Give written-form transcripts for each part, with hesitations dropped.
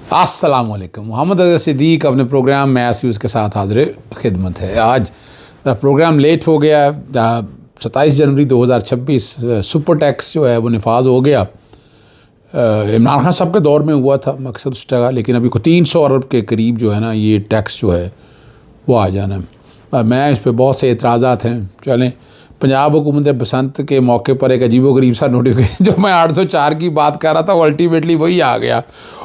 अस्सलाम वालेकुम। मोहम्मद अज़हर सिद्दीक़ अपने प्रोग्राम मैथ्स व्यूज़ के साथ हाज़िर खिदमत है। आज प्रोग्राम लेट हो गया। 27 जनवरी 2026 सुपर टैक्स जो है वो नफाज हो गया। इमरान खान साहब के दौर में हुआ था मकसद उस टका, लेकिन अभी को 300 अरब के करीब जो है ना ये टैक्स जो है वो आ जाना है। मैं इस पर बहुत से एतराज़ात हैं। चलें, पंजाब हुकूमत बसंत के मौके पर एक अजीबो गरीब सा नोटिफिकेशन जो मैं 804 की बात कर रहा था वो अल्टीमेटली वही आ गया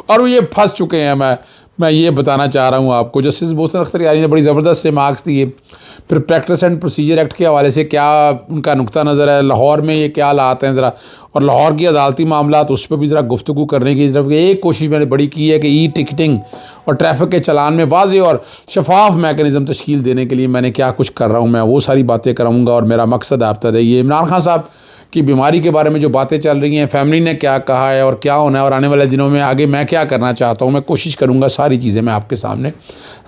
और वो ये फंस चुके हैं। मैं ये बताना चाह रहा हूँ आपको। जस्टिस मोहसिन अख्तरयारी ने बड़ी ज़बरदस्त रिमार्क्स दिए। फिर प्रैक्टिस एंड प्रोसीजर एक्ट के हवाले से क्या उनका नुक्ता नज़र है, लाहौर में ये क्या हालात हैं ज़रा, और लाहौर की अदालती मामलात उस पर भी ज़रा गुफ्तगू करने की तरफ एक कोशिश मैंने बड़ी की है कि ई टिकटिंग और ट्रैफिक के चलान में वाज़ेह और शफाफ मैकेनिज़्म तश्कील देने के लिए मैंने क्या कुछ कर रहा हूँ, मैं वो सारी बातें कराऊँगा। और मेरा मकसद आप तक ये इमरान खान साहब की बीमारी के बारे में जो बातें चल रही हैं, फैमिली ने क्या कहा है और क्या होना है, और आने वाले दिनों में आगे मैं क्या करना चाहता हूँ, मैं कोशिश करूँगा सारी चीज़ें मैं आपके सामने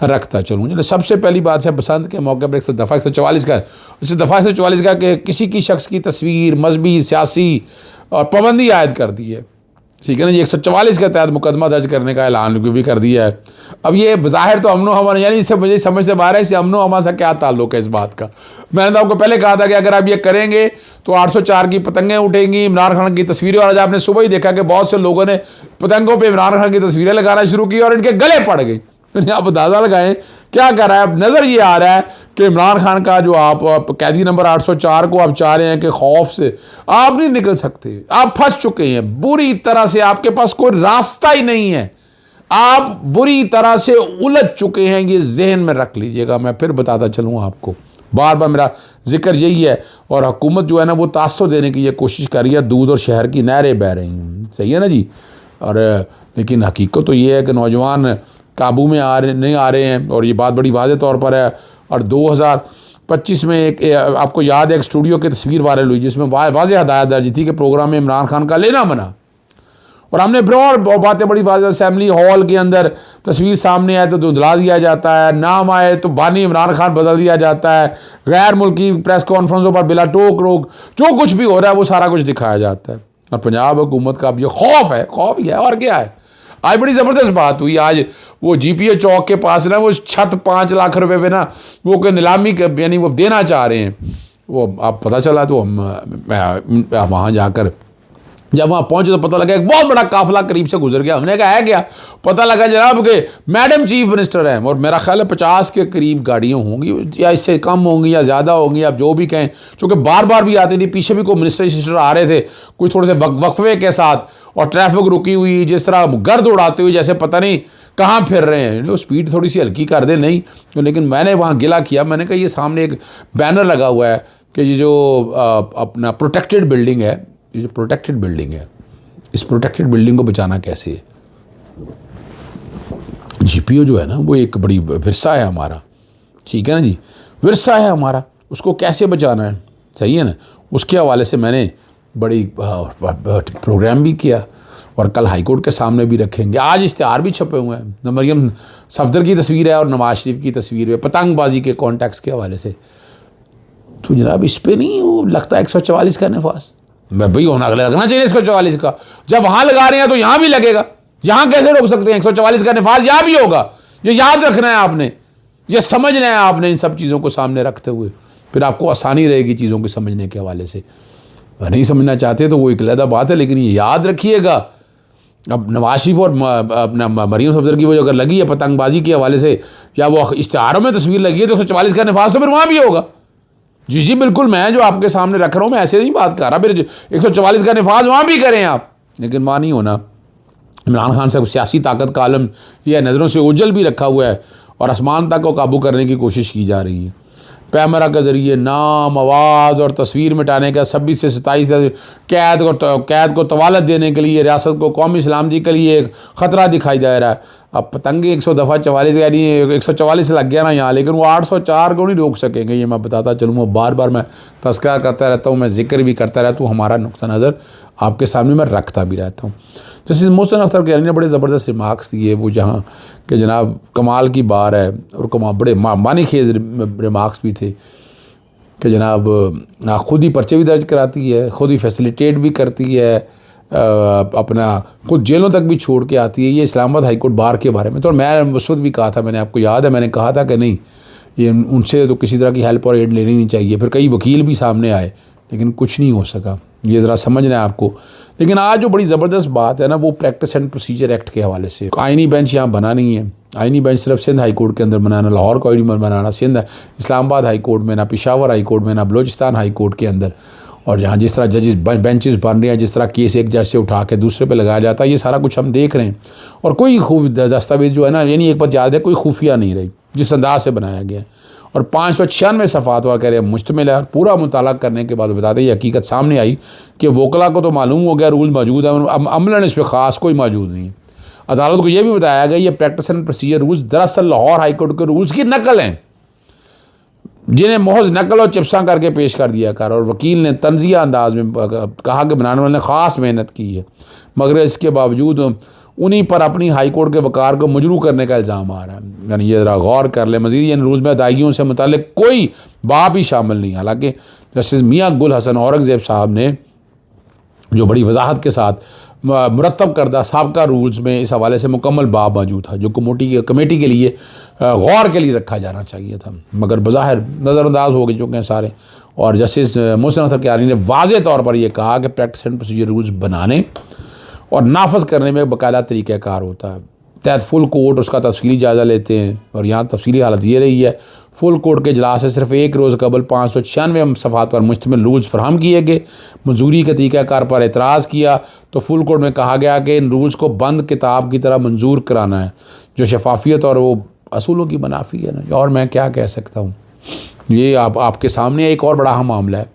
रखता चलूँ। चलो, सबसे पहली बात है बसंत के मौके पर दफ़ा 144 का, इस दफ़ा 144 का कि किसी की शख्स की तस्वीर मजहबी सियासी और पाबंदी आयद कर दी है। ठीक है ना जी। 144 के तहत मुकदमा दर्ज करने का ऐलान भी कर दिया है। अब ये बज़ाहिर तो अमनो अमान, यानी इससे मुझे समझ से बाहर है इससे अमनो अमान से क्या ताल्लुक है इस बात का। मैंने तो आपको पहले कहा था कि अगर आप ये करेंगे तो 804 की पतंगें उठेंगी, इमरान खान की तस्वीरें, और आज आपने सुबह ही देखा कि बहुत से लोगों ने पतंगों पर इमरान खान की तस्वीरें लगाना शुरू की और इनके गले पड़ गई। आप अंदाज़ा लगाएं क्या कर रहा है। अब नज़र ये आ रहा है कि इमरान खान का जो आप कैदी नंबर 804 को आप चाह रहे हैं कि खौफ से आप नहीं निकल सकते, आप फंस चुके हैं बुरी तरह से, आपके पास कोई रास्ता ही नहीं है, आप बुरी तरह से उलझ चुके हैं। ये जहन में रख लीजिएगा। मैं फिर बताता चलूँ आपको, बार बार मेरा जिक्र यही है। और हुकूमत जो है ना वो तासुर देने की ये कोशिश कर रही है, दूध और शहर की नहरें बह रही हैं, सही है ना जी। और लेकिन हकीकत तो ये है कि नौजवान काबू में नहीं आ रहे हैं, और ये बात बड़ी वाज़ेह तौर पर है। और 2025 में एक आपको याद है एक स्टूडियो की तस्वीर वायरल हुई जिसमें वाज़ेह हदायत दर्ज थी कि प्रोग्राम में इमरान खान का लेना मना, और हमने ब्रॉड बातें बड़ी वाज़ेह, असेंबली हॉल के अंदर तस्वीर सामने आए तो धुंधला दिया जाता है, नाम आए तो बानी इमरान खान बदल दिया जाता है, गैर मुल्की प्रेस कॉन्फ्रेंसों पर बिला टोक रोक जो कुछ भी हो रहा है वो सारा कुछ दिखाया जाता है। और पंजाब हुकूमत का अब ये खौफ है, खौफ ही है और क्या है। आज बड़ी ज़बरदस्त बात हुई। आज वो GPA चौक के पास ना वो छत 5 लाख रुपए पे ना वो कोई नीलामी यानी वो देना चाह रहे हैं। वो आप पता चला तो हम वहाँ जाकर जब वहाँ पहुँचे तो पता लगा एक बहुत बड़ा काफिला करीब से गुजर गया। हमने कहा है क्या, पता लगा जनाब कि मैडम चीफ मिनिस्टर हैं, और मेरा ख्याल है 50 के करीब गाड़ियाँ होंगी या इससे कम होंगी या ज़्यादा होंगी, आप जो भी कहें, चूँकि बार बार भी आती थी। पीछे भी कोई मिनिस्टर आ रहे थे कुछ थोड़े से वक्फे के साथ, और ट्रैफिक रुकी हुई, जिस तरह गर्द उड़ाते हुए जैसे पता नहीं कहाँ फिर रहे हैं। वो स्पीड थोड़ी सी हल्की कर दे नहीं तो। लेकिन मैंने वहाँ गिला किया, मैंने कहा ये सामने एक बैनर लगा हुआ है कि ये जो अपना प्रोटेक्टेड बिल्डिंग है, ये जो प्रोटेक्टेड बिल्डिंग है, इस प्रोटेक्टेड बिल्डिंग को बचाना कैसे है। GPO जो है ना वो एक बड़ी विरसा है हमारा, ठीक है ना जी, विरसा है हमारा, उसको कैसे बचाना है, सही है ना। उसके हवाले से मैंने बड़ी प्रोग्राम भी किया और कल हाईकोर्ट के सामने भी रखेंगे। आज इश्तिहार भी छपे हुए हैं, मरियम सफदर की तस्वीर है और नवाज शरीफ की तस्वीर है पतंगबाजी के कॉन्टेक्स्ट के हवाले से। तो जनाब इस पर नहीं वो लगता है 144 का नफास, मैं भाई होना लगना चाहिए 144 का। जब वहाँ लगा रहे हैं तो यहाँ भी लगेगा, यहाँ कैसे रोक सकते हैं। 144 का नफास यहाँ भी होगा, ये याद रखना है आपने, ये समझना है आपने इन सब चीज़ों को सामने रखते हुए, फिर आपको आसानी रहेगी चीज़ों को समझने के हवाले से। नहीं समझना चाहते तो वो एक अलग बात है, लेकिन ये याद रखिएगा। अब नवाज शरीफ और अपना मरियम सफदर की वो अगर लगी है पतंगबाजी के हवाले से, या वो इश्तिहारों में तस्वीर लगी है तो 144 का नफास तो फिर वहाँ भी होगा। जी बिल्कुल, मैं जो आपके सामने रख रहा हूँ मैं ऐसे नहीं बात कर रहा, फिर 144 का नफाज वहाँ भी करें आप, लेकिन वहाँ नहीं होना। इमरान खान साहब सियासी ताकत का आलम यह नज़रों से ओझल भी रखा हुआ है और आसमान तक को काबू करने की कोशिश की जा रही है। कैमरा के ज़रिए नाम, आवाज़ और तस्वीर मिटाने का 26 से 27 कैद को तवालत देने के लिए रियासत को कौमी सलामती के लिए एक ख़तरा दिखाई दे रहा है। अब पतंगे 144 यानी 144 लग गया ना यहाँ, लेकिन वो 804 को नहीं रोक सकेंगे, ये मैं बताता चलूँ। वो बार बार मैं तस्करा करता रहता हूँ, मैं जिक्र भी करता रहता हूँ, हमारा नुक्ता नज़र आपके सामने मैं रखता भी रहता हूँ। जस्टिस मोहसिन अख्तरयारी ने बड़े ज़बरदस्त रिमार्क्स दिए वो, जहाँ कि जनाब कमाल की बार है और बड़े मानी खेज रिमार्क्स भी थे कि जनाब खुद ही पर्चे भी दर्ज कराती है, खुद ही फैसिलिटेट भी करती है, अपना खुद जेलों तक भी छोड़ के आती है। ये इस्लामाबाद हाई कोर्ट बार के बारे में, तो मैं उस वक्त भी कहा था, मैंने आपको याद है, मैंने कहा था कि नहीं, ये उनसे तो किसी तरह की हेल्प और एड लेनी नहीं चाहिए। फिर कई वकील भी सामने आए, लेकिन कुछ नहीं हो सका। ये ज़रा समझना है आपको। लेकिन आज जो बड़ी ज़बरदस्त बात है ना, वो प्रैक्टिस एंड प्रोसीजर एक्ट के हवाले से आइनी बेंच यहाँ बना नहीं है। आइनी बेंच सिर्फ सिंध हाई कोर्ट के अंदर बनाना, लाहौर को में बनाना, सिंध इस्लामाबाद हाई कोर्ट में ना, पेशावर हाई कोर्ट में ना, बलोचिस्तान हाई कोर्ट के अंदर। और जहाँ जिस तरह जजेस बेंचेस बन रहे हैं, जिस तरह केस एक जज से उठा के दूसरे पे लगाया जाता है, ये सारा कुछ हम देख रहे हैं। और कोई दस्तावेज जो है ना, यानी एक बात याद है, कोई खुफिया नहीं रही जिस अंदाज से बनाया गया है। और 596 सफ़ात वार कह रहे हैं मुश्तमिल है। पूरा मुताला करने के बाद बताते ये हकीकत सामने आई कि वकला को तो मालूम हो गया रूल मौजूद है, अमलन इस पर ख़ास कोई मौजूद नहीं है। अदालत को यह भी बताया गया ये प्रैक्टिस एंड प्रोसीजर रूल्स दरअसल लाहौर हाई कोर्ट के रूल्स की नकल हैं, जिन्हें महज नकल और चिप्सा करके पेश कर दिया कर। और वकील ने तंजिया अंदाज में कहा कि बनाने वाले ने ख़ास मेहनत की है, मगर इसके बावजूद उन्हीं पर अपनी हाई कोर्ट के वकार को मजरू करने का इल्ज़ाम आ रहा है। यानी ये ज़रा गौर कर ले। मज़ीद इन रूल्स में अदायगियों से मुताल्लिक कोई बाब ही शामिल नहीं। हालांकि जस्टिस मियाँ गुल हसन औरंगज़ेब साहब ने जो बड़ी वजाहत के साथ मुरतब करदा साबका रूल्स में इस हवाले से मुकम्मल बाब मौजूद था, जो कमेटी के लिए गौर के लिए रखा जाना चाहिए था, मगर बज़ाहिर नज़रअंदाज हो गए चुके हैं सारे। और जस्टिस मोहसिन अख्तर क़यानी ने वाज़ेह तौर पर यह कहा कि प्रैक्टिस एंड प्रोसीजर रूल्स बनाने और नाफज करने में बकायदा तरीक़ाकार होता है। तहत फुल कोर्ट उसका तफसीली जायज़ा लेते हैं। और यहाँ तफसीली हालत ये रही है, फुल कोर्ट के इजलास से सिर्फ एक रोज़ कबल 596 सफ़ात पर मुश्तमिल रूल्स फराहम किए गए। मंजूरी के तरीक़ाकार पर एतराज़ किया तो फुल कोर्ट में कहा गया कि इन रूल्स को बंद किताब की तरह मंजूर कराना है, जो शफाफियत और वो असूलों की मुनाफी है ना। और मैं क्या कह सकता हूँ, ये आपके सामने एक और बड़ा अहम मामला है।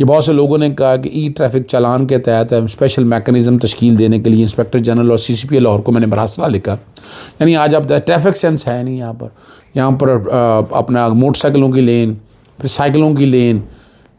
ये बहुत से लोगों ने कहा कि ई ट्रैफिक चालान के तहत स्पेशल मैकेनिज़्म तश्कील देने के लिए इंस्पेक्टर जनरल और CCPA लाहौर को मैंने मरासला लिखा। यानी आज अब ट्रैफिक सेंस है नहीं यहाँ पर अपना मोटरसाइकिलों की लेन, फिर साइकिलों की लेन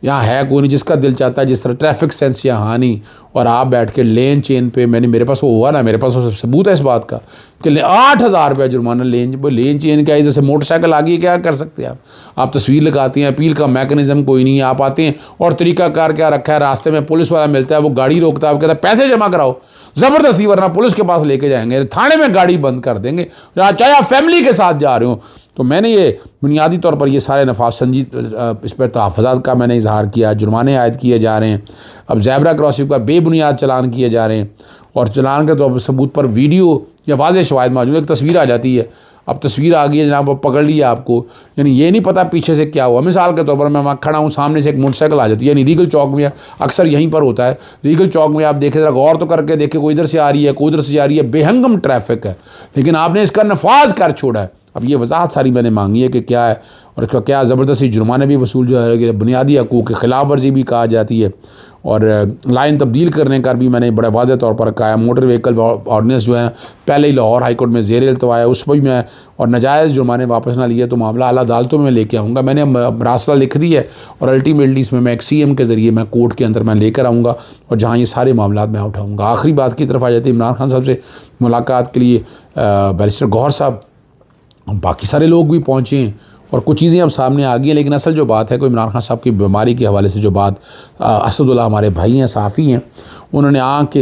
यहाँ है कोई नहीं। जिसका दिल चाहता है, जिस तरह ट्रैफिक सेंस यहाँ नहीं, और आप बैठ के लेन चेन पे, मेरे पास वो हुआ ना, मेरे पास वो सबूत है इस बात का कि 8,000 रुपया जुर्माना लेन चेन का। जैसे मोटरसाइकिल आ गई, क्या कर सकते हैं आप तस्वीर लगाती हैं, अपील का मैकेनिज़्म कोई नहीं है। आप आते हैं और तरीक़ाकार क्या रखा है, रास्ते में पुलिस वाला मिलता है, वो गाड़ी रोकता है, वो कहता है पैसे जमा कराओ ज़बरदस्ती, वरना पुलिस के पास लेके जाएंगे, थाने में गाड़ी बंद कर देंगे, चाहे आप फैमिली के साथ जा रहे हो। तो मैंने ये बुनियादी तौर पर ये सारे नफाज संजीद इस पर तहफ़्फ़ुज़ात का मैंने इजहार किया। जुर्माने आयद किए जा रहे हैं, अब ज़ेब्रा क्रॉसिंग का बेबुनियाद चलान किए जा रहे हैं, और चलान के तो सबूत पर वीडियो या वाज़ेह शवाहिद मौजूद, एक तस्वीर आ जाती है। अब तस्वीर आ गई है जनाब, पकड़ लिया आपको, यानी ये नहीं पता पीछे से क्या हुआ। मिसाल के तौर पर मैं वहाँ खड़ा हूँ, सामने से एक मोटरसाइकिल आ जाती है। यानी रीगल चौक में अक्सर यहीं पर होता है, रीगल चौक में आप देखें, ज़रा गौर तो करके देखें, कोई इधर से आ रही है, कोई उधर से जा रही है, बेहंगम ट्रैफिक है, लेकिन आपने इसका नफाज कर छोड़ा है। अब ये वजाहत सारी मैंने मांगी है कि क्या है और इसका क्या ज़बरदस्ती जुर्माने भी वसूल जो है, बुनियादी हकूक़ की खिलाफ वर्जी भी कहा जाती है, और लाइन तब्दील करने का भी मैंने बड़ा वाज़ेह तौर पर कहा है। मोटर व्हीकल ऑर्डिनेंस जो है पहले ही लाहौर हाई कोर्ट में ज़ेर इल्तवा है, उस पर भी मैं और नाजायज़ जुर्माने वापस ना लिए तो मामला आला अदालतों में लेके आऊँगा। मैंने मरासला लिख दी है और अल्टीमेटली इसमें मैं एक CM के ज़रिए मैं कोर्ट के अंदर मैं लेकर आऊँगा, और जहाँ ये सारे मामला मैं उठाऊँगा। आखिरी बात की तरफ आ जाती है, इमरान खान साहब से मुलाकात के लिए बैरिस्टर गौहर साहब, बाकी सारे लोग भी पहुँचे हैं और कुछ चीज़ें अब सामने आ गई हैं। लेकिन असल जो बात है, कोई इमरान खान साहब की बीमारी के हवाले से जो बात, असदुल्ला हमारे भाई हैं, साफ़ी हैं, उन्होंने आँख के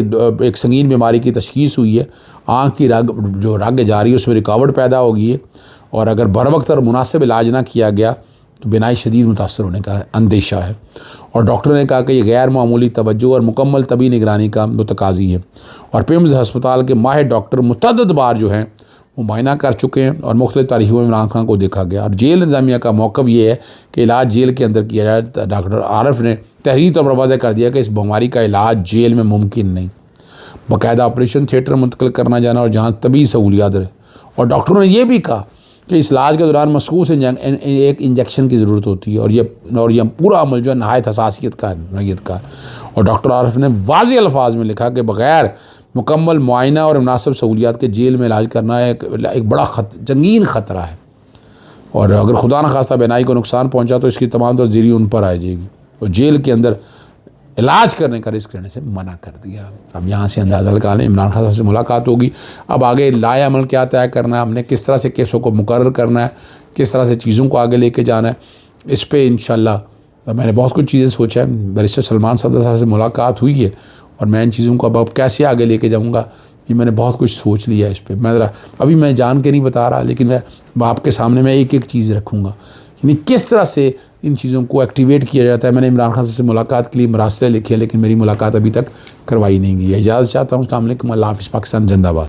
एक संगीन बीमारी की तशख़ीस हुई है। आँख की रग जा रही है, उसमें रुकावट पैदा हो गई है, और अगर बर वक्त और मुनासिब इलाज ना किया गया तो बिनाई शदीद मुतासर होने का अंदेशा है। और डॉक्टर ने कहा कि यह गैर मामूली तवज्जो और मुकम्मल तबी निगरानी का मुतकाज़ी है। और पिम्स हस्पताल के माहिर डॉक्टर मुतअद्दिद बार जो हैं वो मुआयना कर चुके हैं, और मुख्तलिफ तारीखों में इमरान खान को देखा गया। और जेल इंतज़ामिया का मौक़िफ़ ये है कि इलाज जेल के अंदर किया जाए। डॉक्टर आरिफ ने तहरीरी तौर पर वाज़ेह कर दिया कि इस बीमारी का इलाज जेल में मुमकिन नहीं, बाकायदा ऑपरेशन थिएटर मुंतकिल करना जाना, और जहाँ तबी सहूलियात रहे। और डॉक्टरों ने यह भी कहा कि इस इलाज के दौरान मखसूस एक इंजेक्शन की ज़रूरत होती है, और यह पूरा अमल जो है नहायत हसासियत का नोयत का। और डॉक्टर आरिफ ने वाज़ेह अल्फाज में लिखा कि बग़ैर मुकम्मल मुआयना और मुनासिब सहूलियात के जेल में इलाज करना एक बड़ा जंगीन ख़तरा है, और अगर खुदा न खास्ता बिनाई को नुकसान पहुंचा तो इसकी तमाम तज़ीरी उन पर आ जाएगी। तो जेल के अंदर इलाज करने का रिस्क लेने से मना कर दिया। अब यहाँ से अंदाज़ा लगा लें, इमरान खान साहब से मुलाकात होगी, अब आगे लाए अमल क्या तय करना है, हमने किस तरह से केसों को मुकर्रर करना है, किस तरह से चीज़ों को आगे लेके जाना है, इस पर इंशाल्लाह मैंने बहुत कुछ चीज़ें सोचा है। बैरिस्टर सलमान सदर साहब से मुलाकात हुई है और मैं इन चीज़ों को अब कैसे आगे लेके जाऊँगा, ये मैंने बहुत कुछ सोच लिया है इस पर। मैं ज़रा अभी मैं जान के नहीं बता रहा, लेकिन मैं आपके सामने मैं एक एक चीज़ रखूँगा, यानी किस तरह से इन चीज़ों को एक्टिवेट किया जाता है। मैंने इमरान खान साहब से मुलाकात के लिए मरासले लिखे हैं, लेकिन मेरी मुलाकात अभी तक करवाई नहीं गई है। इजाज़त चाहता हूँ। अस्सलाम वालेकुम, अल्लाह हाफ़िज़, पाकिस्तान जिंदाबाद।